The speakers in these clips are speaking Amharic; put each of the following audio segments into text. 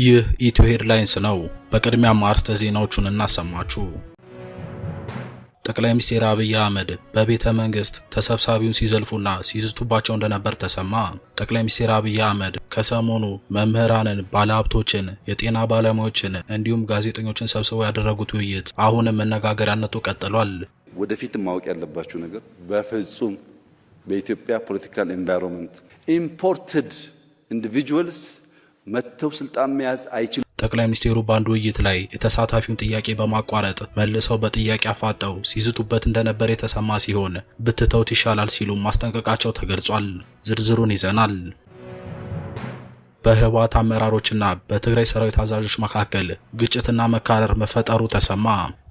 ይህ ኢትዮ ሄድላይንስ ነው። በቅድሚያም አርዕስተ ዜናዎቹን እናሰማችሁ። ጠቅላይ ሚኒስትር አብይ አህመድ በቤተ መንግስት ተሰብሳቢውን ሲዘልፉና ሲዝቱባቸው እንደነበር ተሰማ። ጠቅላይ ሚኒስትር አብይ አህመድ ከሰሞኑ መምህራንን፣ ባለሀብቶችን፣ የጤና ባለሙያዎችን እንዲሁም ጋዜጠኞችን ሰብስበው ያደረጉት ውይይት አሁንም መነጋገሪያነቱ ቀጥሏል። ወደፊት ማወቅ ያለባችሁ ነገር በፍጹም በኢትዮጵያ ፖለቲካል ኤንቫይሮንመንት ኢምፖርትድ ኢንዲቪጁዋልስ መተው ስልጣን መያዝ አይችሉም። ጠቅላይ ሚኒስትሩ በአንድ ውይይት ላይ የተሳታፊውን ጥያቄ በማቋረጥ መልሰው በጥያቄ አፋጠው ሲዝቱበት እንደነበር የተሰማ ሲሆን ብትተውት ይሻላል ሲሉ ማስጠንቀቃቸው ተገልጿል። ዝርዝሩን ይዘናል። በህወሓት አመራሮችና በትግራይ ሰራዊት አዛዦች መካከል ግጭትና መካረር መፈጠሩ ተሰማ።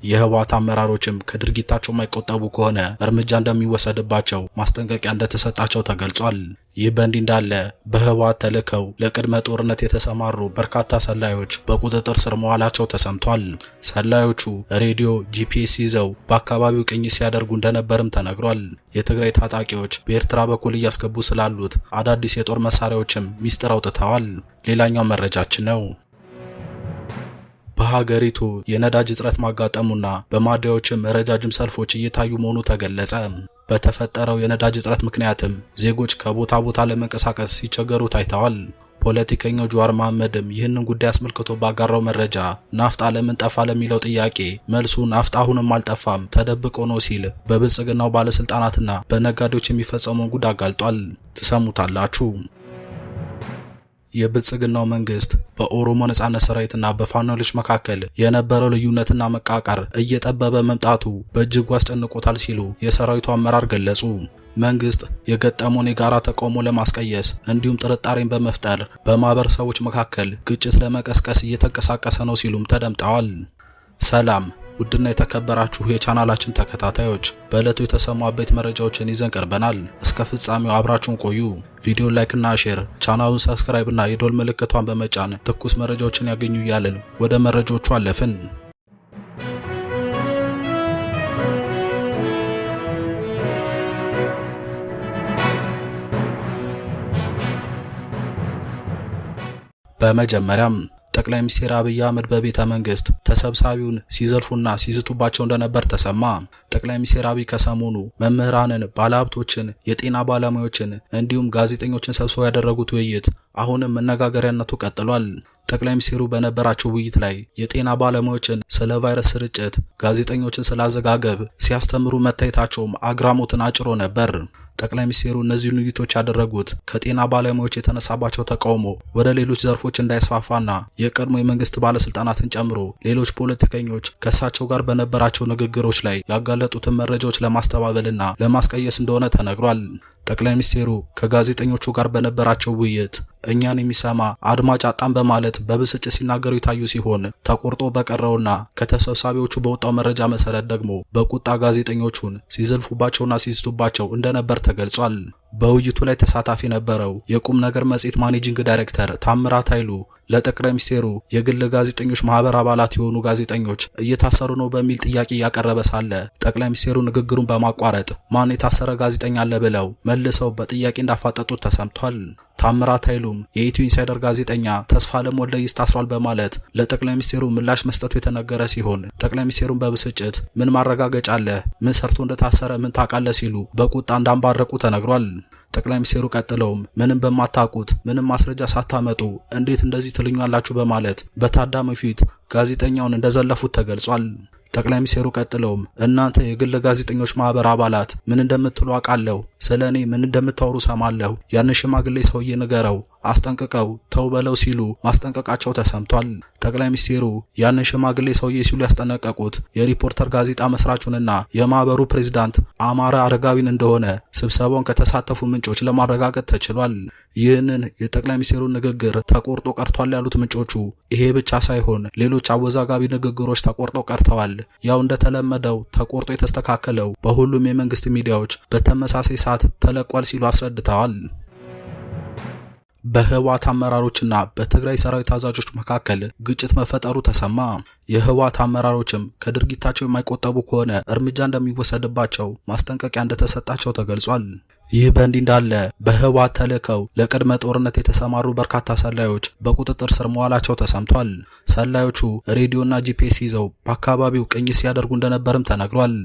የህወሓት አመራሮችም ከድርጊታቸው የማይቆጠቡ ከሆነ እርምጃ እንደሚወሰድባቸው ማስጠንቀቂያ እንደተሰጣቸው ተገልጿል። ይህ በእንዲህ እንዳለ በህወሓት ተልከው ለቅድመ ጦርነት የተሰማሩ በርካታ ሰላዮች በቁጥጥር ስር መዋላቸው ተሰምቷል። ሰላዮቹ ሬዲዮ፣ ጂፒኤስ ይዘው በአካባቢው ቅኝት ሲያደርጉ እንደነበርም ተነግሯል። የትግራይ ታጣቂዎች በኤርትራ በኩል እያስገቡ ስላሉት አዳዲስ የጦር መሳሪያዎችም ሚስጥር አውጥተዋል። ሌላኛው መረጃችን ነው። በሀገሪቱ የነዳጅ እጥረት ማጋጠሙና በማደያዎችም ረጃጅም ሰልፎች እየታዩ መሆኑ ተገለጸ። በተፈጠረው የነዳጅ እጥረት ምክንያትም ዜጎች ከቦታ ቦታ ለመንቀሳቀስ ሲቸገሩ ታይተዋል። ፖለቲከኛው ጀዋር መሐመድም ይህንን ጉዳይ አስመልክቶ ባጋራው መረጃ ናፍጣ ለምን ጠፋ ለሚለው ጥያቄ መልሱ ናፍጣ አሁንም አልጠፋም ተደብቆ ነው ሲል በብልጽግናው ባለስልጣናትና በነጋዴዎች የሚፈጸመውን ጉድ አጋልጧል። ትሰሙታላችሁ። የብልጽግናው መንግስት በኦሮሞ ነጻነት ሰራዊትና በፋኖዎች መካከል የነበረው ልዩነትና መቃቃር እየጠበበ መምጣቱ በእጅጉ አስጨንቆታል ሲሉ የሰራዊቱ አመራር ገለጹ። መንግስት የገጠመውን የጋራ ተቃውሞ ለማስቀየስ እንዲሁም ጥርጣሬን በመፍጠር በማህበረሰቦች መካከል ግጭት ለመቀስቀስ እየተንቀሳቀሰ ነው ሲሉም ተደምጠዋል። ሰላም ውድና የተከበራችሁ የቻናላችን ተከታታዮች በዕለቱ የተሰሙ አበይት መረጃዎችን ይዘን ቀርበናል። እስከ ፍጻሜው አብራችሁን ቆዩ። ቪዲዮ ላይክ እና ሼር፣ ቻናሉን ሰብስክራይብ እና የዶል ምልክቷን በመጫን ትኩስ መረጃዎችን ያገኙ እያልን ወደ መረጃዎቹ አለፍን። በመጀመሪያም ጠቅላይ ሚኒስትር አብይ አህመድ በቤተ መንግስት ተሰብሳቢውን ሲዘልፉና ሲዝቱባቸው እንደነበር ተሰማ። ጠቅላይ ሚኒስትር አብይ ከሰሞኑ መምህራንን፣ ባለሀብቶችን፣ የጤና ባለሙያዎችን እንዲሁም ጋዜጠኞችን ሰብስበው ያደረጉት ውይይት አሁንም መነጋገሪያነቱ ቀጥሏል። ጠቅላይ ሚኒስትሩ በነበራቸው ውይይት ላይ የጤና ባለሙያዎችን ስለ ቫይረስ ስርጭት፣ ጋዜጠኞችን ስላዘጋገብ ሲያስተምሩ መታየታቸውም አግራሞትን አጭሮ ነበር። ጠቅላይ ሚኒስትሩ እነዚህን ውይይቶች ያደረጉት ከጤና ባለሙያዎች የተነሳባቸው ተቃውሞ ወደ ሌሎች ዘርፎች እንዳይስፋፋና የቀድሞ የመንግስት ባለስልጣናትን ጨምሮ ሌሎች ፖለቲከኞች ከእሳቸው ጋር በነበራቸው ንግግሮች ላይ ያጋለጡትን መረጃዎች ለማስተባበልና ለማስቀየስ እንደሆነ ተነግሯል። ጠቅላይ ሚኒስትሩ ከጋዜጠኞቹ ጋር በነበራቸው ውይይት እኛን የሚሰማ አድማጭ አጣን በማለት በብስጭት ሲናገሩ የታዩ ሲሆን ተቆርጦ በቀረውና ከተሰብሳቢዎቹ በወጣው መረጃ መሰረት ደግሞ በቁጣ ጋዜጠኞቹን ሲዘልፉባቸውና ሲዝቱባቸው እንደነበር ተገልጿል። በውይይቱ ላይ ተሳታፊ የነበረው የቁም ነገር መጽሔት ማኔጂንግ ዳይሬክተር ታምራት ኃይሉ ለጠቅላይ ሚኒስትሩ የግል ጋዜጠኞች ማህበር አባላት የሆኑ ጋዜጠኞች እየታሰሩ ነው በሚል ጥያቄ ያቀረበ ሳለ ጠቅላይ ሚኒስትሩ ንግግሩን በማቋረጥ ማን የታሰረ ጋዜጠኛ አለ ብለው መልሰው በጥያቄ እንዳፋጠጡት ተሰምቷል። ታምራት ኃይሉም የኢትዮ ኢንሳይደር ጋዜጠኛ ተስፋለም ወልደየስ ታስሯል በማለት ለጠቅላይ ሚኒስትሩ ምላሽ መስጠቱ የተነገረ ሲሆን ጠቅላይ ሚኒስትሩን በብስጭት ምን ማረጋገጫ አለ፣ ምን ሰርቶ እንደታሰረ ምን ታውቃለህ ሲሉ በቁጣ እንዳንባረቁ ተነግሯል። ጠቅላይ ሚኒስትሩ ቀጥለውም ምንም በማታውቁት ምንም ማስረጃ ሳታመጡ እንዴት እንደዚህ ትልኛላችሁ በማለት በታዳሚው ፊት ጋዜጠኛውን እንደዘለፉት ተገልጿል። ጠቅላይ ሚኒስትሩ ቀጥለውም እናንተ የግል ጋዜጠኞች ማህበር አባላት ምን እንደምትሉ አውቃለሁ፣ ስለኔ ምን እንደምታወሩ ሰማለሁ፣ ያን ሽማግሌ ሰውዬ ንገረው፣ አስጠንቅቀው፣ ተው በለው ሲሉ ማስጠንቀቃቸው ተሰምቷል። ጠቅላይ ሚኒስትሩ ያን ሽማግሌ ሰውዬ ሲሉ ያስጠነቀቁት የሪፖርተር ጋዜጣ መስራቹንና የማህበሩ ፕሬዝዳንት አማረ አረጋዊን እንደሆነ ስብሰባውን ከተሳተፉ ምንጮች ለማረጋገጥ ተችሏል። ይህንን የጠቅላይ ሚኒስትሩ ንግግር ተቆርጦ ቀርቷል ያሉት ምንጮቹ ይሄ ብቻ ሳይሆን ሌሎች አወዛጋቢ ንግግሮች ተቆርጠው ቀርተዋል። ያው እንደተለመደው ተቆርጦ የተስተካከለው በሁሉም የመንግስት ሚዲያዎች በተመሳሳይ ሰዓት ተለቋል ሲሉ አስረድተዋል። በህወሓት አመራሮችና በትግራይ ሰራዊት አዛዦች መካከል ግጭት መፈጠሩ ተሰማ። የህወሓት አመራሮችም ከድርጊታቸው የማይቆጠቡ ከሆነ እርምጃ እንደሚወሰድባቸው ማስጠንቀቂያ እንደተሰጣቸው ተገልጿል። ይህ በእንዲህ እንዳለ በህወሓት ተልከው ለቅድመ ጦርነት የተሰማሩ በርካታ ሰላዮች በቁጥጥር ስር መዋላቸው ተሰምቷል። ሰላዮቹ ሬዲዮና ጂፒኤስ ይዘው በአካባቢው ቅኝት ሲያደርጉ እንደነበርም ተነግሯል።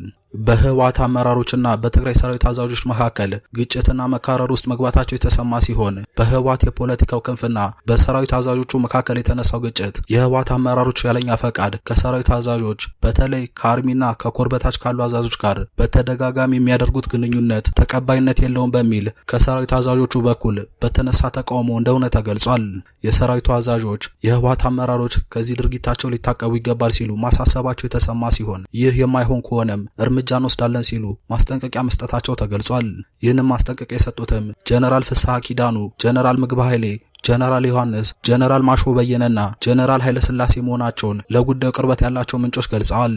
በህወሓት አመራሮችና በትግራይ ሰራዊት አዛዦች መካከል ግጭትና መካረር ውስጥ መግባታቸው የተሰማ ሲሆን በህወሓት የፖለቲካው ክንፍና በሰራዊት አዛዦቹ መካከል የተነሳው ግጭት የህወሓት አመራሮች ያለኛ ፈቃድ ከሰራዊት አዛዦች በተለይ ከአርሚና ከኮር በታች ካሉ አዛዦች ጋር በተደጋጋሚ የሚያደርጉት ግንኙነት ተቀባይነት የለውም በሚል ከሰራዊት አዛዦቹ በኩል በተነሳ ተቃውሞ እንደሆነ ተገልጿል። የሰራዊቱ አዛዦች የህወሓት አመራሮች ከዚህ ድርጊታቸው ሊታቀቡ ይገባል ሲሉ ማሳሰባቸው የተሰማ ሲሆን ይህ የማይሆን ከሆነም እርምጃ እንወስዳለን ሲሉ ማስጠንቀቂያ መስጠታቸው ተገልጿል። ይህንን ማስጠንቀቂያ የሰጡትም ጀነራል ፍስሐ ኪዳኑ፣ ጀነራል ምግብ ኃይሌ፣ ጀነራል ዮሐንስ፣ ጀነራል ማሾ በየነና ጀነራል ኃይለ ሥላሴ መሆናቸውን ለጉዳዩ ቅርበት ያላቸው ምንጮች ገልጸዋል።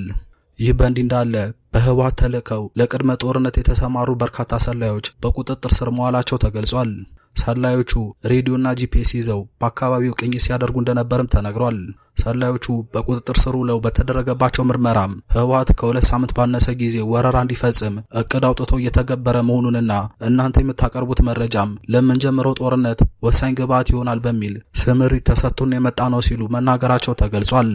ይህ በእንዲህ እንዳለ በህወሓት ተልከው ለቅድመ ጦርነት የተሰማሩ በርካታ ሰላዮች በቁጥጥር ስር መዋላቸው ተገልጿል። ሰላዮቹ ሬዲዮና ጂፒኤስ ይዘው በአካባቢው ቅኝት ሲያደርጉ እንደነበርም ተነግሯል። ሰላዮቹ በቁጥጥር ስር ውለው በተደረገባቸው ምርመራም ህወሓት ከ2 ሳምንት ባነሰ ጊዜ ወረራ እንዲፈጽም እቅድ አውጥቶ እየተገበረ መሆኑንና እናንተ የምታቀርቡት መረጃም ለምንጀምረው ጦርነት ወሳኝ ግብዓት ይሆናል በሚል ስምሪት ተሰጥቶን የመጣ ነው ሲሉ መናገራቸው ተገልጿል።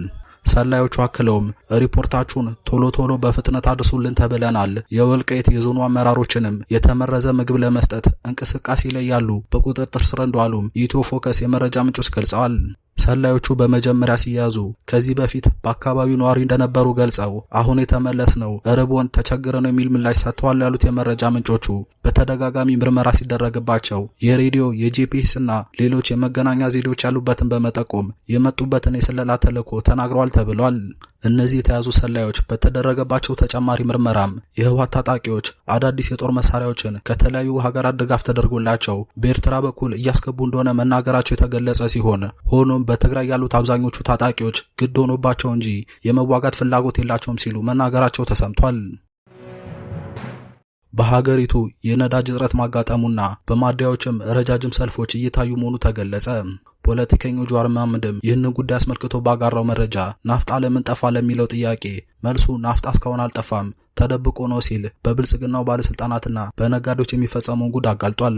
ሰላዮቹ አክለውም ሪፖርታችሁን ቶሎ በፍጥነት አድርሱልን ተብለናል። የወልቃይት የዞኑ አመራሮችንም የተመረዘ ምግብ ለመስጠት እንቅስቃሴ ላይ ያሉ በቁጥጥር ስር እንደዋሉም የኢትዮ ፎከስ የመረጃ ምንጮች ገልጸዋል። ሰላዮቹ በመጀመሪያ ሲያዙ ከዚህ በፊት በአካባቢው ነዋሪ እንደነበሩ ገልጸው አሁን የተመለስነው ርቦን ተቸግረን የሚል ምላሽ ሰጥተዋል ያሉት የመረጃ ምንጮቹ በተደጋጋሚ ምርመራ ሲደረግባቸው የሬዲዮ የጂፒኤስ እና ሌሎች የመገናኛ ዘዴዎች ያሉበትን በመጠቆም የመጡበትን የስለላ ተልዕኮ ተናግረዋል ተብሏል። እነዚህ የተያዙ ሰላዮች በተደረገባቸው ተጨማሪ ምርመራም የህወሓት ታጣቂዎች አዳዲስ የጦር መሳሪያዎችን ከተለያዩ ሀገራት ድጋፍ ተደርጎላቸው በኤርትራ በኩል እያስገቡ እንደሆነ መናገራቸው የተገለጸ ሲሆን ሆኖም በትግራይ ያሉት አብዛኞቹ ታጣቂዎች ግድ ሆኖባቸው እንጂ የመዋጋት ፍላጎት የላቸውም ሲሉ መናገራቸው ተሰምቷል። በሀገሪቱ የነዳጅ እጥረት ማጋጠሙና በማደያዎችም ረጃጅም ሰልፎች እየታዩ መሆኑ ተገለጸ። ፖለቲከኞች ጀዋር መሐመድም ይህንን ጉዳይ አስመልክቶ ባጋራው መረጃ ናፍጣ ለምን ጠፋ ለሚለው ጥያቄ መልሱ ናፍጣ እስካሁን አልጠፋም፣ ተደብቆ ነው ሲል በብልጽግናው ባለስልጣናትና በነጋዴዎች የሚፈጸመውን ጉድ አጋልጧል።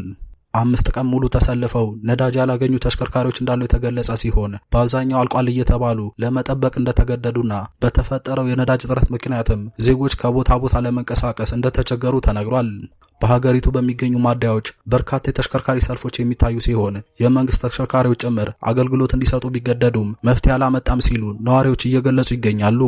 5 ቀን ሙሉ ተሰልፈው ነዳጅ ያላገኙ ተሽከርካሪዎች እንዳሉ የተገለጸ ሲሆን በአብዛኛው አልቋል እየተባሉ ለመጠበቅ እንደተገደዱና በተፈጠረው የነዳጅ እጥረት ምክንያትም ዜጎች ከቦታ ቦታ ለመንቀሳቀስ እንደተቸገሩ ተነግሯል። በሀገሪቱ በሚገኙ ማደያዎች በርካታ የተሽከርካሪ ሰልፎች የሚታዩ ሲሆን የመንግስት ተሽከርካሪዎች ጭምር አገልግሎት እንዲሰጡ ቢገደዱም መፍትሄ አላመጣም ሲሉ ነዋሪዎች እየገለጹ ይገኛሉ።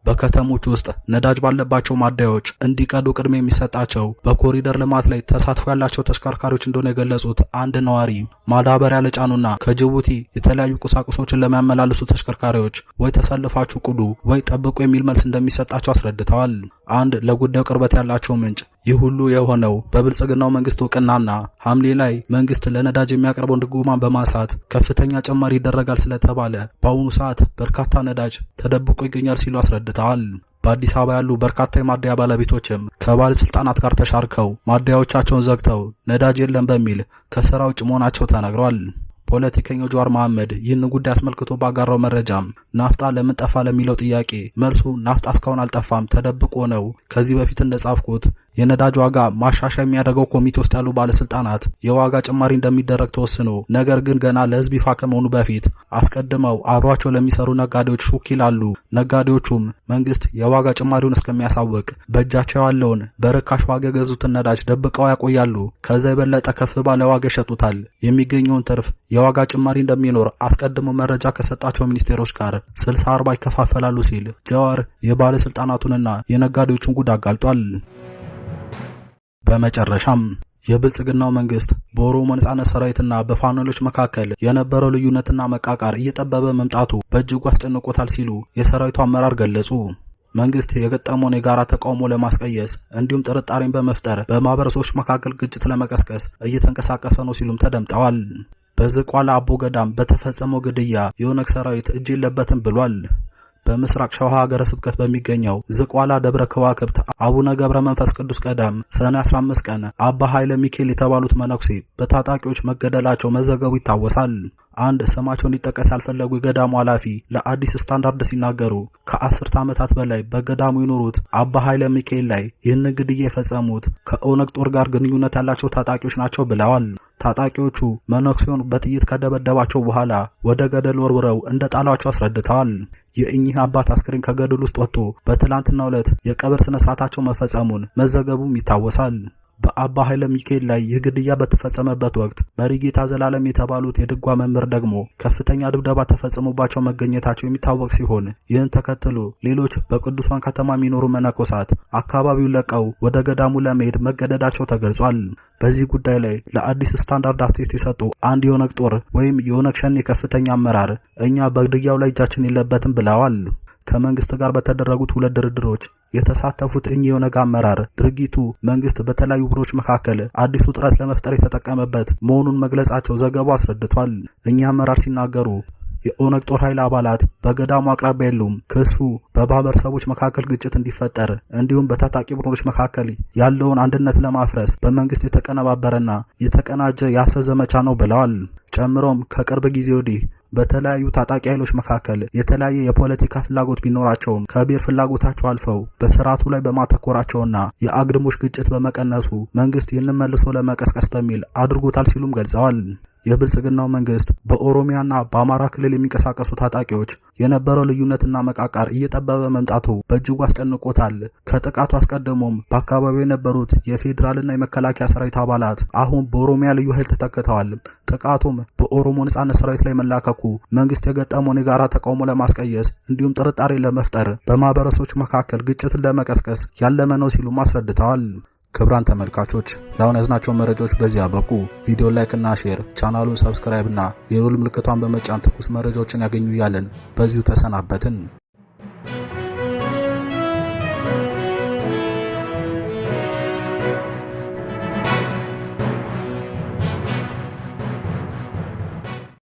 በከተሞች ውስጥ ነዳጅ ባለባቸው ማደያዎች እንዲቀዱ ቅድሚያ የሚሰጣቸው በኮሪደር ልማት ላይ ተሳትፎ ያላቸው ተሽከርካሪዎች እንደሆነ የገለጹት አንድ ነዋሪ ማዳበሪያ ለጫኑና ከጅቡቲ የተለያዩ ቁሳቁሶችን ለሚያመላልሱ ተሽከርካሪዎች ወይ ተሰልፋችሁ ቅዱ ወይ ጠብቁ የሚል መልስ እንደሚሰጣቸው አስረድተዋል። አንድ ለጉዳዩ ቅርበት ያላቸው ምንጭ ይህ ሁሉ የሆነው በብልጽግናው መንግስት እውቅናና ሐምሌ ላይ መንግስት ለነዳጅ የሚያቀርበውን ድጎማ በማንሳት ከፍተኛ ጭማሪ ይደረጋል ስለተባለ በአሁኑ ሰዓት በርካታ ነዳጅ ተደብቆ ይገኛል ሲሉ አስረድተዋል። በአዲስ አበባ ያሉ በርካታ የማደያ ባለቤቶችም ከባለስልጣናት ጋር ተሻርከው ማደያዎቻቸውን ዘግተው ነዳጅ የለም በሚል ከስራ ውጭ መሆናቸው ተነግሯል። ፖለቲከኛው ጀዋር መሐመድ ይህን ጉዳይ አስመልክቶ ባጋራው መረጃም ናፍጣ ለምን ጠፋ ለሚለው ጥያቄ መልሱ ናፍጣ እስካሁን አልጠፋም፣ ተደብቆ ነው። ከዚህ በፊት እንደጻፍኩት የነዳጅ ዋጋ ማሻሻያ የሚያደርገው ኮሚቴ ውስጥ ያሉ ባለስልጣናት የዋጋ ጭማሪ እንደሚደረግ ተወስኖ ነገር ግን ገና ለህዝብ ይፋ ከመሆኑ በፊት አስቀድመው አብሯቸው ለሚሰሩ ነጋዴዎች ሹክ ይላሉ። ነጋዴዎቹም መንግስት የዋጋ ጭማሪውን እስከሚያሳውቅ በእጃቸው ያለውን በርካሽ ዋጋ የገዙትን ነዳጅ ደብቀው ያቆያሉ። ከዛ የበለጠ ከፍ ባለ ዋጋ ይሸጡታል። የሚገኘውን ትርፍ የዋጋ ጭማሪ እንደሚኖር አስቀድመው መረጃ ከሰጣቸው ሚኒስቴሮች ጋር 60-40 ይከፋፈላሉ ሲል ጀዋር የባለስልጣናቱንና የነጋዴዎቹን ጉድ አጋልጧል። በመጨረሻም የብልጽግናው መንግስት በኦሮሞ ነጻነት ሰራዊትና በፋኖሎች መካከል የነበረው ልዩነትና መቃቃር እየጠበበ መምጣቱ በእጅጉ አስጨንቆታል ሲሉ የሰራዊቱ አመራር ገለጹ። መንግስት የገጠመውን የጋራ ተቃውሞ ለማስቀየስ እንዲሁም ጥርጣሬን በመፍጠር በማህበረሰቦች መካከል ግጭት ለመቀስቀስ እየተንቀሳቀሰ ነው ሲሉም ተደምጠዋል። በዝቋላ አቦ ገዳም በተፈጸመው ግድያ የኦነግ ሰራዊት እጅ የለበትም ብሏል። በምስራቅ ሸዋ ሀገረ ስብከት በሚገኘው ዝቋላ ደብረ ከዋክብት አቡነ ገብረ መንፈስ ቅዱስ ገዳም ሰኔ 15 ቀን አባ ኃይለ ሚካኤል የተባሉት መነኩሴ በታጣቂዎች መገደላቸው መዘገቡ ይታወሳል። አንድ ስማቸው እንዲጠቀስ ያልፈለጉ የገዳሙ ኃላፊ ለአዲስ ስታንዳርድ ሲናገሩ ከ10 ዓመታት በላይ በገዳሙ የኖሩት አባ ኃይለ ሚካኤል ላይ ይህንን ግድያ የፈጸሙት ከኦነግ ጦር ጋር ግንኙነት ያላቸው ታጣቂዎች ናቸው ብለዋል። ታጣቂዎቹ መነኩሴውን በጥይት ከደበደባቸው በኋላ ወደ ገደል ወርውረው እንደጣሏቸው አስረድተዋል። የእኚህ አባት አስክሬን ከገደል ውስጥ ወጥቶ በትላንትናው ዕለት የቀብር ስነ ስርዓታቸው መፈጸሙን መዘገቡም ይታወሳል። በአባ ኃይለ ሚካኤል ላይ ይህ ግድያ በተፈጸመበት ወቅት መሪጌታ ዘላለም የተባሉት የድጓ መምህር ደግሞ ከፍተኛ ድብደባ ተፈጽሞባቸው መገኘታቸው የሚታወቅ ሲሆን ይህን ተከትሎ ሌሎች በቅዱሷን ከተማ የሚኖሩ መነኮሳት አካባቢውን ለቀው ወደ ገዳሙ ለመሄድ መገደዳቸው ተገልጿል። በዚህ ጉዳይ ላይ ለአዲስ ስታንዳርድ አስተያየት የሰጡ አንድ የኦነግ ጦር ወይም የኦነግ ሸኔ ከፍተኛ አመራር እኛ በግድያው ላይ እጃችን የለበትም ብለዋል። ከመንግስት ጋር በተደረጉት 2 ድርድሮች የተሳተፉት እኚህ የኦነግ አመራር ድርጊቱ መንግስት በተለያዩ ቡድኖች መካከል አዲስ ውጥረት ለመፍጠር የተጠቀመበት መሆኑን መግለጻቸው ዘገባው አስረድቷል። እኚህ አመራር ሲናገሩ የኦነግ ጦር ኃይል አባላት በገዳሙ አቅራቢያ የሉም። ክሱ በማህበረሰቦች መካከል ግጭት እንዲፈጠር እንዲሁም በታጣቂ ቡድኖች መካከል ያለውን አንድነት ለማፍረስ በመንግስት የተቀነባበረና የተቀናጀ የሐሰት ዘመቻ ነው ብለዋል። ጨምሮም ከቅርብ ጊዜ ወዲህ በተለያዩ ታጣቂ ኃይሎች መካከል የተለያየ የፖለቲካ ፍላጎት ቢኖራቸውም ከብሔር ፍላጎታቸው አልፈው በስርዓቱ ላይ በማተኮራቸውና የአግድሞች ግጭት በመቀነሱ መንግስት ይህንን መልሶ ለመቀስቀስ በሚል አድርጎታል ሲሉም ገልጸዋል። የብልጽግናው መንግስት በኦሮሚያና በአማራ ክልል የሚንቀሳቀሱ ታጣቂዎች የነበረው ልዩነትና መቃቃር እየጠበበ መምጣቱ በእጅጉ አስጨንቆታል። ከጥቃቱ አስቀድሞም በአካባቢው የነበሩት የፌዴራልና የመከላከያ ሰራዊት አባላት አሁን በኦሮሚያ ልዩ ኃይል ተተክተዋል። ጥቃቱም በኦሮሞ ነጻነት ሰራዊት ላይ መላከኩ መንግስት የገጠመውን የጋራ ተቃውሞ ለማስቀየስ እንዲሁም ጥርጣሬ ለመፍጠር በማህበረሰቦች መካከል ግጭትን ለመቀስቀስ ያለመ ነው ሲሉ አስረድተዋል። ክቡራን ተመልካቾች ለአሁን ያዝናቸው መረጃዎች በዚህ አበቁ። ቪዲዮ ላይክ እና ሼር፣ ቻናሉን ሰብስክራይብ እና የደወል ምልክቷን በመጫን ትኩስ መረጃዎችን ያገኙ እያልን በዚሁ ተሰናበትን።